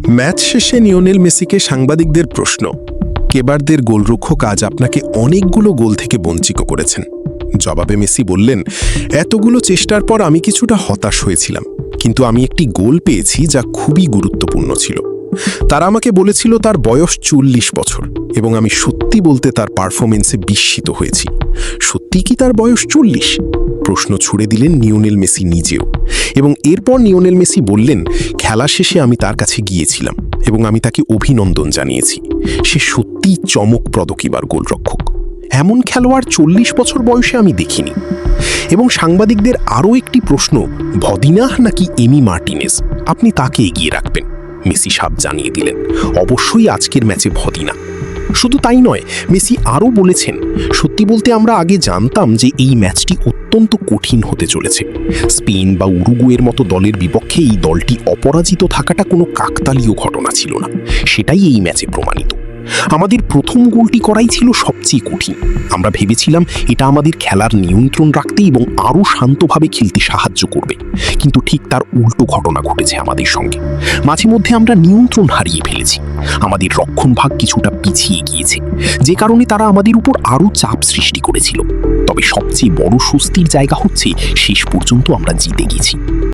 Match শেষে Lionel মেসিকে সাংবাদিকদের প্রশ্ন, কেবারদের গোলরক্ষক আজ আপনাকে অনেকগুলো গোল থেকে বঞ্চিত করেছেন। জবাবে মেসি বললেন, এতগুলো চেষ্টার পর আমি কিছুটা হতাশ হয়েছিলাম, কিন্তু আমি একটি গোল পেয়েছি যা খুবই গুরুত্বপূর্ণ ছিল। তারা আমাকে বলেছিল তার বয়স 40 বছর এবং আমি সত্যি বলতে তার পারফরমেন্সে বিস্মিত হয়েছি। সত্যি কি তার বয়স 40? প্রশ্ন ছুড়ে দিলেন লিওনেল মেসি নিজেও। এবং এরপর লিওনেল মেসি বললেন, খেলা শেষে আমি তার কাছে গিয়েছিলাম এবং আমি তাকে অভিনন্দন জানিয়েছি। সে সত্যিই চমকপ্রদ কিবার গোলরক্ষক। এমন খেলোয়াড় 40 বছর বয়সে আমি দেখিনি। এবং সাংবাদিকদের আরও একটি প্রশ্ন, ভদিনাহ নাকি এমি মার্টিনেজ, আপনি তাকে এগিয়ে রাখবেন? মেসি সাপ জানিয়ে দিলেন, অবশ্যই আজকের ম্যাচে ভদিনা। শুধু তাই নয়, মেসি আরও বলেছেন, সত্যি বলতে আমরা আগে জানতাম যে এই ম্যাচটি অত্যন্ত কঠিন হতে চলেছে। স্পেন বা উরুগুয়ের মতো দলের বিপক্ষে এই দলটি অপরাজিত থাকাটা কোনো কাকতালীয় ঘটনা ছিল না। সেটাই এই ম্যাচে প্রমাণিত। আমাদের প্রথম গোলটি করাই ছিল সবচেয়ে কঠিন। আমরা ভেবেছিলাম এটা আমাদের খেলার নিয়ন্ত্রণ রাখতে এবং আরও শান্তভাবে খেলতে সাহায্য করবে, কিন্তু ঠিক তার উল্টো ঘটনা ঘটেছে আমাদের সঙ্গে। মাঝে মধ্যে আমরা নিয়ন্ত্রণ হারিয়ে ফেলেছি। আমাদের রক্ষণভাগ কিছুটা পিছিয়ে গিয়েছে, যে কারণে তারা আমাদের উপর আরও চাপ সৃষ্টি করেছিল। তবে সবচেয়ে বড় স্বস্তির জায়গা হচ্ছে শেষ পর্যন্ত আমরা জিতে গেছি।